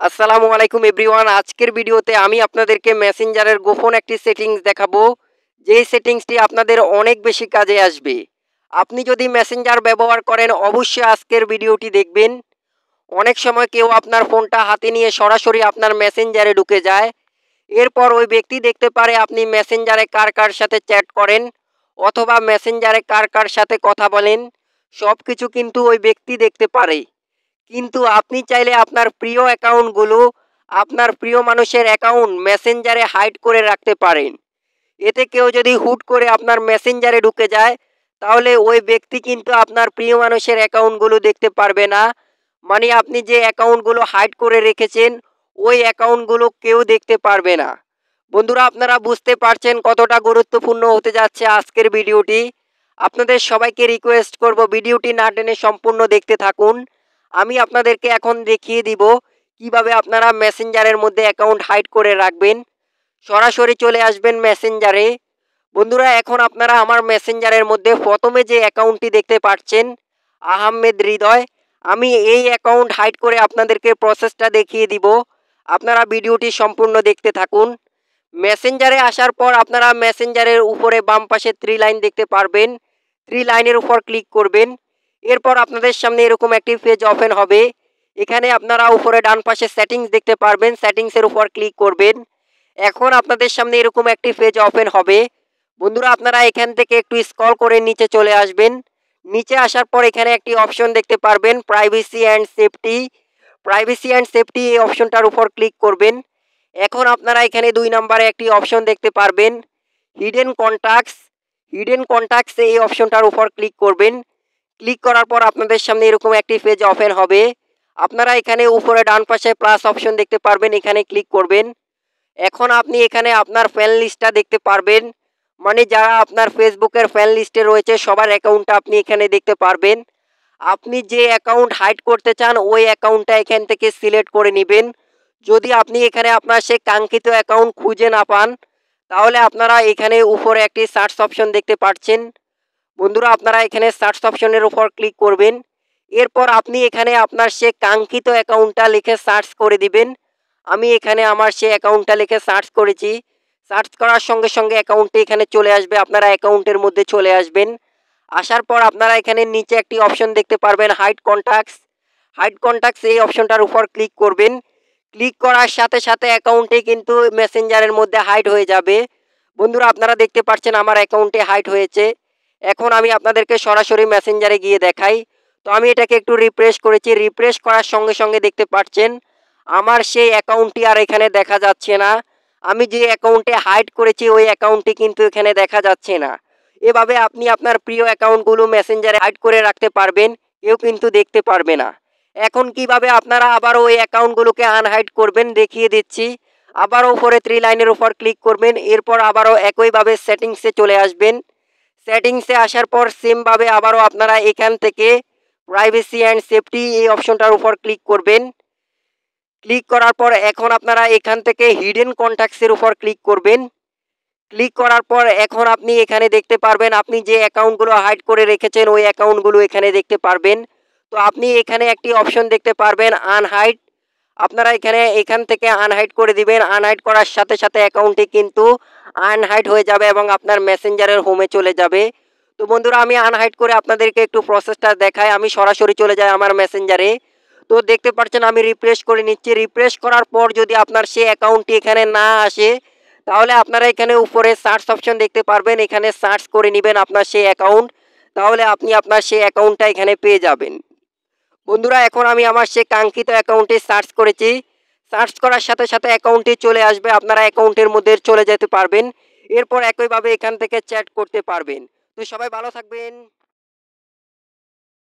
আসসালামু আলাইকুম এভরিওয়ান। আজকের ভিডিওতে আমি আপনাদেরকে মেসেঞ্জারের গোপন একটি সেটিংস দেখাবো, যেই সেটিংসটি আপনাদের অনেক বেশি কাজে আসবে। আপনি যদি মেসেঞ্জার ব্যবহার করেন অবশ্যই আজকের ভিডিওটি দেখবেন। অনেক সময় কেউ আপনার ফোনটা হাতে নিয়ে সরাসরি আপনার মেসেঞ্জারে ঢুকে যায়। এরপর ওই ব্যক্তি দেখতে পারে আপনি মেসেঞ্জারে কার কার সাথে চ্যাট করেন অথবা মেসেঞ্জারে কার কার সাথে কথা বলেন, সব কিছু কিন্তু ওই ব্যক্তি দেখতে পারে। কিন্তু আপনি চাইলে আপনার প্রিয় অ্যাকাউন্টগুলো, আপনার প্রিয় মানুষের অ্যাকাউন্ট মেসেঞ্জারে হাইড করে রাখতে পারেন। এতে কেউ যদি হুট করে আপনার মেসেঞ্জারে ঢুকে যায়, তাহলে ওই ব্যক্তি কিন্তু আপনার প্রিয় মানুষের অ্যাকাউন্টগুলো দেখতে পারবে না। মানে আপনি যে অ্যাকাউন্টগুলো হাইড করে রেখেছেন, ওই অ্যাকাউন্টগুলো কেউ দেখতে পারবে না। বন্ধুরা, আপনারা বুঝতে পারছেন কতটা গুরুত্বপূর্ণ হতে যাচ্ছে আজকের ভিডিওটি। আপনাদের সবাইকে রিকোয়েস্ট করব ভিডিওটি না টেনে সম্পূর্ণ দেখতে থাকুন। আমি আপনাদেরকে এখন দেখিয়ে দিব কিভাবে আপনারা মেসেঞ্জারের মধ্যে অ্যাকাউন্ট হাইড করে রাখবেন। সরাসরি চলে আসবেন মেসেঞ্জারে। বন্ধুরা, এখন আপনারা আমার মেসেঞ্জারের মধ্যে প্রথমে যে অ্যাকাউন্টটি দেখতে পাচ্ছেন, আহমেদ হৃদয়, আমি এই অ্যাকাউন্ট হাইড করে আপনাদেরকে প্রসেসটা দেখিয়ে দিব। আপনারা ভিডিওটি সম্পূর্ণ দেখতে থাকুন। মেসেঞ্জারে আসার পর আপনারা মেসেঞ্জারের উপরে বাম পাশে 3 লাইন দেখতে পারবেন। 3 লাইনের উপর ক্লিক করবেন। এরপর আপনাদের সামনে এরকম একটি পেজ ওপেন হবে। এখানে আপনারা উপরে ডান পাশে সেটিংস দেখতে পারবেন, সেটিংসের উপর ক্লিক করবেন। এখন আপনাদের সামনে এরকম একটি পেজ ওপেন হবে। বন্ধুরা, আপনারা এখান থেকে একটু স্ক্রল করে নিচে চলে আসবেন। নিচে আসার পর এখানে একটি অপশন দেখতে পারবেন privacy and safety. Privacy and safety এই অপশনটার উপর ক্লিক করবেন। এখন আপনারা এখানে 2 নম্বরে একটি অপশন দেখতে পারবেন হিডেন কন্টাক্টস। হিডেন কন্টাক্টস এই অপশনটার উপর ক্লিক করবেন। ক্লিক করার পর আপনাদের সামনে এরকম একটি পেজ ওপেন হবে। আপনারা এখানে উপরে ডান পাশে প্লাস অপশন দেখতে পারবেন, এখানে ক্লিক করবেন। এখন আপনি এখানে আপনার ফ্রেন্ড লিস্টটা দেখতে পারবেন। মানে যারা আপনার ফেসবুকের ফ্রেন্ড লিস্টে রয়েছে সবার অ্যাকাউন্টটা আপনি এখানে দেখতে পারবেন। আপনি যে অ্যাকাউন্ট হাইড করতে চান ওই অ্যাকাউন্টটা এখান থেকে সিলেক্ট করে নেবেন। যদি আপনি এখানে আপনার সেই কাঙ্ক্ষিত অ্যাকাউন্ট খুঁজে না পান, তাহলে আপনারা এখানে উপরে একটি সার্চ অপশন দেখতে পাচ্ছেন। বন্ধুরা, আপনারা এখানে সার্চ অপশনের উপর ক্লিক করবেন। এরপর আপনি এখানে আপনার সে কাঙ্ক্ষিত অ্যাকাউন্টটা লিখে সার্চ করে দিবেন। আমি এখানে আমার সে অ্যাকাউন্টটা লিখে সার্চ করেছি। সার্চ করার সঙ্গে সঙ্গে অ্যাকাউন্টটি এখানে চলে আসবে। আপনারা অ্যাকাউন্টের মধ্যে চলে আসবেন। আসার পর আপনারা এখানে নিচে একটি অপশন দেখতে পারবেন হাইড কন্টাক্টস। হাইড কন্টাক্টস এই অপশনটার উপর ক্লিক করবেন। ক্লিক করার সাথে সাথে অ্যাকাউন্টটি কিন্তু মেসেঞ্জারের মধ্যে হাইড হয়ে যাবে। বন্ধুরা, আপনারা দেখতে পাচ্ছেন আমার অ্যাকাউন্টে হাইড হয়েছে। এখন আমি আপনাদেরকে সরাসরি মেসেঞ্জারে গিয়ে দেখাই। তো আমি এটাকে একটু রিফ্রেশ করেছি। রিফ্রেশ করার সঙ্গে সঙ্গে দেখতে পাচ্ছেন আমার সেই অ্যাকাউন্টটি আর এখানে দেখা যাচ্ছে না। আমি যে অ্যাকাউন্টে হাইড করেছি ওই অ্যাকাউন্টটি কিন্তু এখানে দেখা যাচ্ছে না। এভাবে আপনি আপনার প্রিয় অ্যাকাউন্টগুলো মেসেঞ্জারে হাইড করে রাখতে পারবেন, কেউ কিন্তু দেখতে পারবে না। এখন কিভাবে আপনারা আবার ওই অ্যাকাউন্টগুলোকে আনহাইড করবেন দেখিয়ে দিচ্ছি। আবারও উপরে 3 লাইনের উপর ক্লিক করবেন। এরপর আবারও একইভাবে সেটিংসে চলে আসবেন। সেটিংসে আসার পর সেমভাবে আবারও আপনারা এখান থেকে প্রাইভেসি অ্যান্ড সেফটি এই অপশনটার উপর ক্লিক করবেন। ক্লিক করার পর এখন আপনারা এখান থেকে হিডেন কন্ট্যাক্টসের উপর ক্লিক করবেন। ক্লিক করার পর এখন আপনি এখানে দেখতে পারবেন আপনি যে অ্যাকাউন্টগুলো হাইড করে রেখেছেন ওই অ্যাকাউন্টগুলো এখানে দেখতে পারবেন। তো আপনি এখানে একটি অপশন দেখতে পারবেন আনহাইড। আপনারা এখান থেকে আনহাইড করে দিবেন। আনহাইড করার সাথে সাথে অ্যাকাউন্টটি কিন্তু আনহাইড হয়ে যাবে এবং আপনার মেসেঞ্জারের হোমে চলে যাবে। তো বন্ধুরা, আমি আনহাইড করে আপনাদেরকে একটু প্রসেসটা দেখাই। আমি সরাসরি চলে যাই আমার মেসেঞ্জারে। তো দেখতে পাচ্ছেন আমি রিফ্রেশ করে নিচ্ছি। রিফ্রেশ করার পর যদি আপনার সেই অ্যাকাউন্টটি এখানে না আসে, তাহলে আপনারা এখানে উপরে সার্চ অপশন দেখতে পারবেন, এখানে সার্চ করে নেবেন আপনার সেই অ্যাকাউন্ট। তাহলে আপনি আপনার সেই অ্যাকাউন্টটা এখানে পেয়ে যাবেন। বন্ধুরা, এখন আমি আমার সেই কাঙ্ক্ষিত অ্যাকাউন্টে সার্চ করেছি। সার্চ করার সাথে সাথে অ্যাকাউন্টটি চলে আসবে। আপনারা অ্যাকাউন্টের মধ্যে চলে যেতে পারবেন। এরপর একইভাবে এখান থেকে চ্যাট করতে পারবেন। তো সবাই ভালো থাকবেন।